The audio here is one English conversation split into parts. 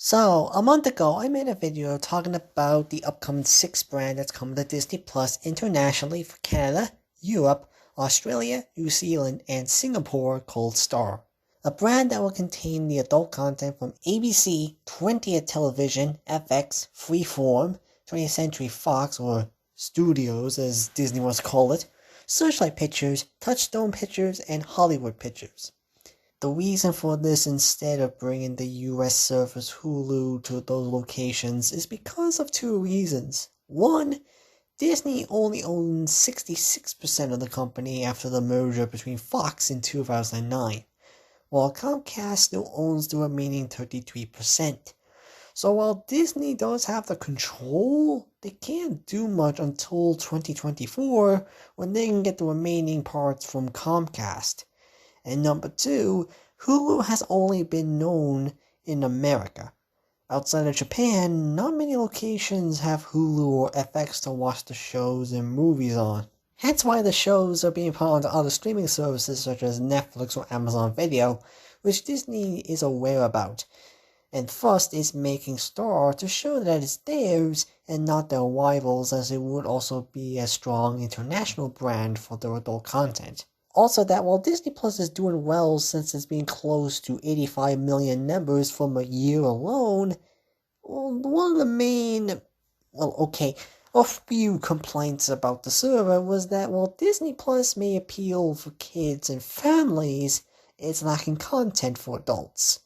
So, a month ago, I made a video talking about the upcoming sixth brand that's coming to Disney Plus internationally for Canada, Europe, Australia, New Zealand, and Singapore called Star. A brand that will contain the adult content from ABC, 20th Television, FX, Freeform, 20th Century Fox, or Studios as Disney wants to call it, Searchlight Pictures, Touchstone Pictures, and Hollywood Pictures. The reason for this, instead of bringing the US service Hulu to those locations, is because of two reasons. One, Disney only owns 66% of the company after the merger between Fox in 2009, while Comcast still owns the remaining 33%. So while Disney does have the control, they can't do much until 2024 when they can get the remaining parts from Comcast. And number two, Hulu has only been known in America. Outside of Japan, not many locations have Hulu or FX to watch the shows and movies on. Hence why the shows are being put onto other streaming services such as Netflix or Amazon Video, which Disney is aware about, and first is making Star to show that it's theirs and not their rivals, as it would also be a strong international brand for their adult content. Also, that while Disney Plus is doing well since it's been close to 85 million members from a year alone, one of the main, a few complaints about the server was that while Disney Plus may appeal for kids and families, it's lacking content for adults.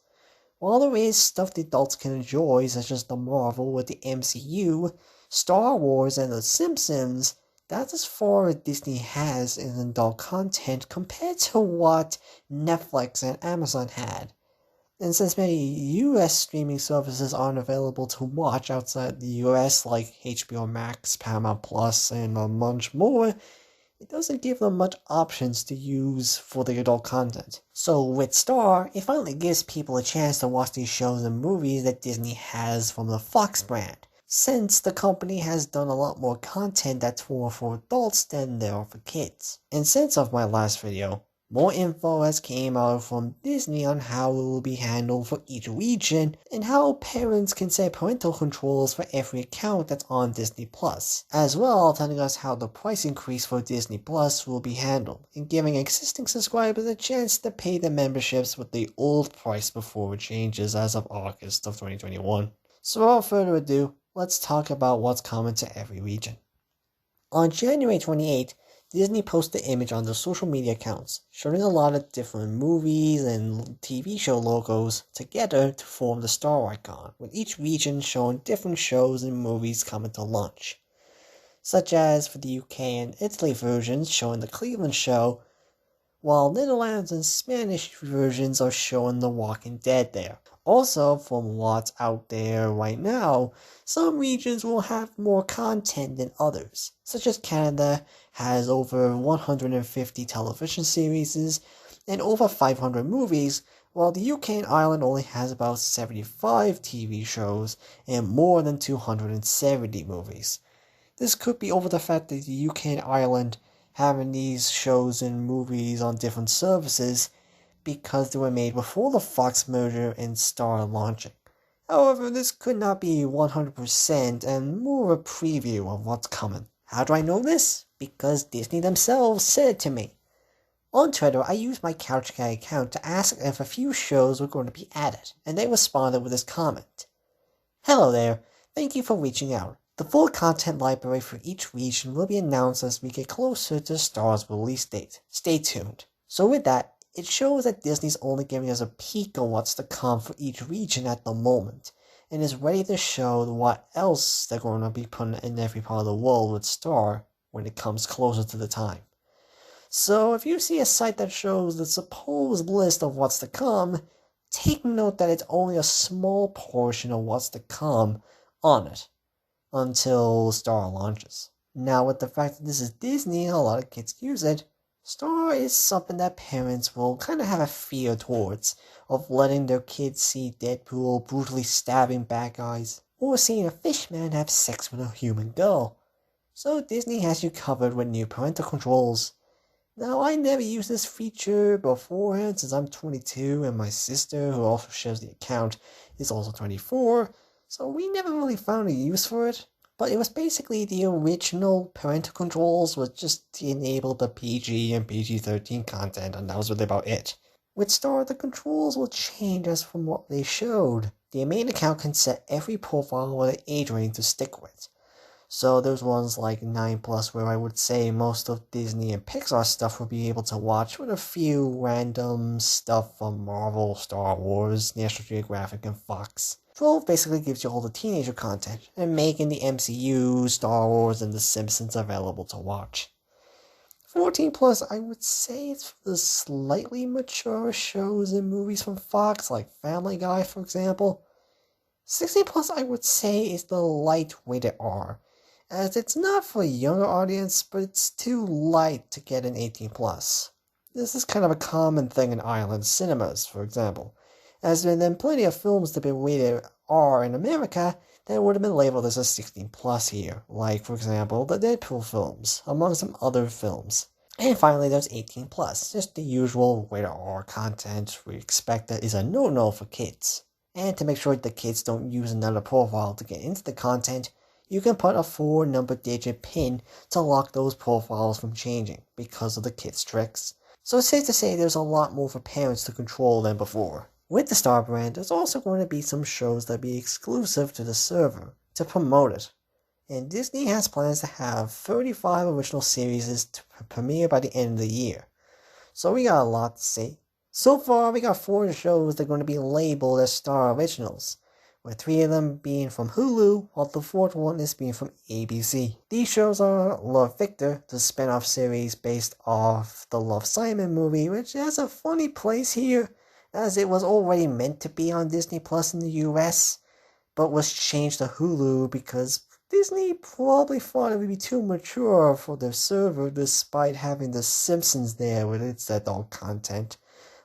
While there is stuff the adults can enjoy, such as the Marvel with the MCU, Star Wars, and The Simpsons, that's as far as Disney has in adult content compared to what Netflix and Amazon had. And since many US streaming services aren't available to watch outside the US, like HBO Max, Paramount Plus, and much more, it doesn't give them much options to use for the adult content. So with Star, it finally gives people a chance to watch these shows and movies that Disney has from the Fox brand, since the company has done a lot more content that's more for adults than they are for kids. And since of my last video, more info has came out from Disney on how it will be handled for each region, and how parents can set parental controls for every account that's on Disney Plus, as well telling us how the price increase for Disney Plus will be handled, and giving existing subscribers a chance to pay the memberships with the old price before it changes as of August of 2021. So without further ado, let's talk about what's common to every region. On January 28th, Disney posted an image on their social media accounts, showing a lot of different movies and TV show logos together to form the star icon, with each region showing different shows and movies coming to launch. Such as for the UK and Italy versions showing the Cleveland show, while Netherlands and Spanish versions are showing The Walking Dead there. Also, from what's out there right now, some regions will have more content than others, such as Canada has over 150 television series and over 500 movies, while the UK and Ireland only has about 75 TV shows and more than 270 movies. This could be over the fact that the UK and Ireland having these shows and movies on different services because they were made before the Fox merger and Star launching. However, this could not be 100% and more a preview of what's coming. How do I know this? Because Disney themselves said it to me. On Twitter, I used my CouchGuy account to ask if a few shows were going to be added, and they responded with this comment. Hello there, thank you for reaching out. The full content library for each region will be announced as we get closer to Star's release date. Stay tuned. So with that, it shows that Disney's only giving us a peek on what's to come for each region at the moment, and is ready to show what else they're going to be putting in every part of the world with Star when it comes closer to the time. So if you see a site that shows the supposed list of what's to come, take note that it's only a small portion of what's to come on it until Star launches. Now with the fact that this is Disney and a lot of kids use it, Star is something that parents will kind of have a fear towards, of letting their kids see Deadpool brutally stabbing bad guys, or seeing a fish man have sex with a human girl. So Disney has you covered with new parental controls. Now, I never used this feature beforehand since I'm 22 and my sister, who also shares the account, is also 24, so we never really found a use for it. But it was basically the original parental controls was just to enable the PG and PG-13 content, and that was really about it. With Star, the controls will change as from what they showed. The main account can set every profile with an age rating to stick with. So there's ones like 9+ where I would say most of Disney and Pixar stuff would be able to watch, with a few random stuff from Marvel, Star Wars, National Geographic, and Fox. 12 basically gives you all the teenager content, and making the MCU, Star Wars, and The Simpsons available to watch. 14+ I would say it's for the slightly mature shows and movies from Fox, like Family Guy for example. 16+ I would say is the light rated R, as it's not for a younger audience, but it's too light to get an 18+. This is kind of a common thing in Ireland cinemas, for example, as there have been plenty of films that have been rated R in America that would have been labeled as a 16+ here, like, for example, the Deadpool films, among some other films. And finally, there's 18+, just the usual rated R content we expect that is a no-no for kids. And to make sure the kids don't use another profile to get into the content, you can put a 4-number digit pin to lock those profiles from changing because of the kids' tricks. So it's safe to say there's a lot more for parents to control than before. With the Star brand, there's also going to be some shows that be exclusive to the server to promote it. And Disney has plans to have 35 original series to premiere by the end of the year. So we got a lot to see. So far, we got 4 shows that are going to be labeled as Star Originals, with 3 of them being from Hulu, while the 4th one is being from ABC. These shows are Love Victor, the spin-off series based off the Love Simon movie, which has a funny place here, as it was already meant to be on Disney Plus in the US, but was changed to Hulu because Disney probably thought it would be too mature for their server despite having The Simpsons there with its adult content,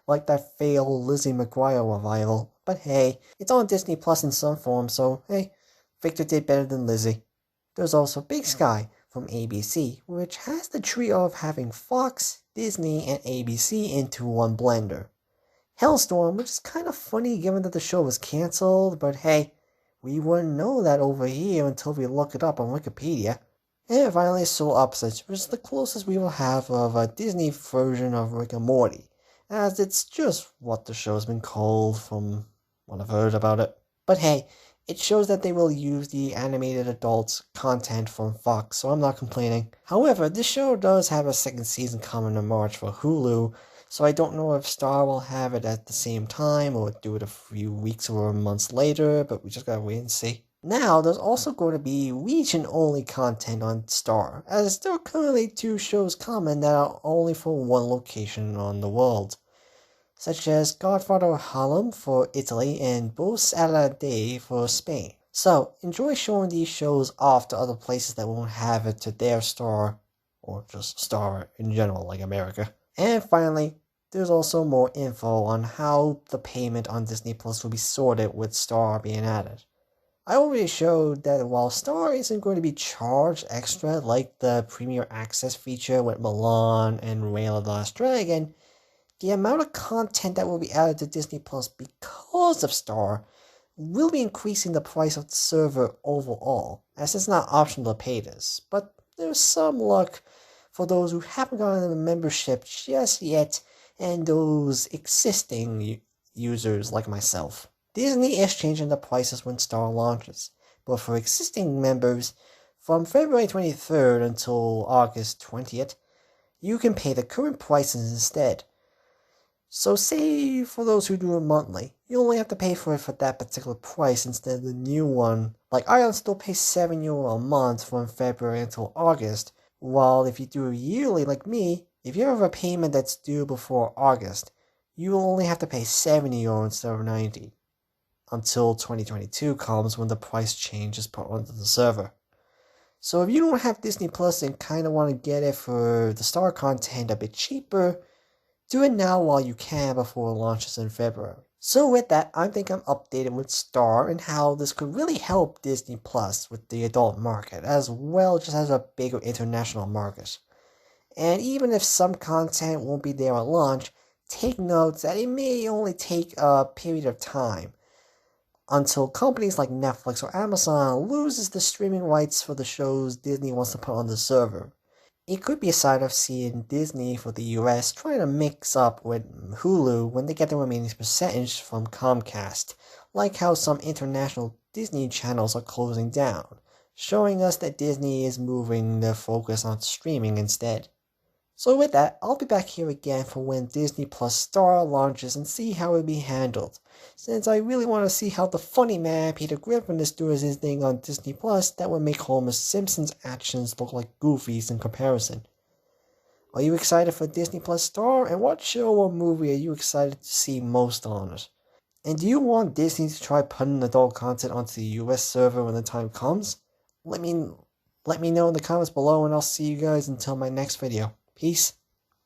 like that failed Lizzie McGuire revival. But hey, it's on Disney Plus in some form, so hey, Victor did better than Lizzie. There's also Big Sky from ABC, which has the trio of having Fox, Disney, and ABC into one blender. Hellstorm, which is kind of funny given that the show was cancelled, but hey, we wouldn't know that over here until we look it up on Wikipedia. And finally, Soul Opposites, which is the closest we will have of a Disney version of Rick and Morty, as it's just what the show's been called from what I've heard about it. But hey, it shows that they will use the animated adult content from Fox, so I'm not complaining. However, this show does have a second season coming in March for Hulu, so I don't know if Star will have it at the same time or do it a few weeks or months later, but we just gotta wait and see. Now, there's also going to be region-only content on Star, as there are currently 2 shows coming that are only for one location on the world, such as Godfather Harlem for Italy and Bos Day for Spain. So, enjoy showing these shows off to other places that won't have it to their Star, or just Star in general, like America. And finally, there's also more info on how the payment on Disney Plus will be sorted with Star being added. I already showed that while Star isn't going to be charged extra like the Premier Access feature with Mulan and Raya the Last Dragon, the amount of content that will be added to Disney Plus because of Star will be increasing the price of the server overall, as it's not optional to pay this, but there's some luck for those who haven't gotten a membership just yet and those existing users like myself. Disney is changing the prices when Star launches, but for existing members, from February 23rd until August 20th, you can pay the current prices instead. So say for those who do it monthly, you only have to pay for it for that particular price instead of the new one. Like Ireland still pays €7 a month from February until August, while if you do it yearly like me, if you have a payment that's due before August, you will only have to pay €70 instead of 90 until 2022 comes when the price change is put onto the server. So if you don't have Disney Plus and kind of want to get it for the Star content a bit cheaper, do it now while you can before it launches in February. So with that, I think I'm updated with Star and how this could really help Disney Plus with the adult market, as well just as a bigger international market. And even if some content won't be there at launch, take note that it may only take a period of time until companies like Netflix or Amazon loses the streaming rights for the shows Disney wants to put on the server. It could be a sign of seeing Disney for the US trying to mix up with Hulu when they get the remaining percentage from Comcast, like how some international Disney channels are closing down, showing us that Disney is moving their focus on streaming instead. So with that, I'll be back here again for when Disney Plus Star launches and see how it'll be handled, since I really want to see how the funny man Peter Griffin is doing his thing on Disney Plus that would make Homer Simpson's actions look like Goofy's in comparison. Are you excited for Disney Plus Star, and what show or movie are you excited to see most on it? And do you want Disney to try putting adult content onto the US server when the time comes? Let me know in the comments below, and I'll see you guys until my next video. Peace.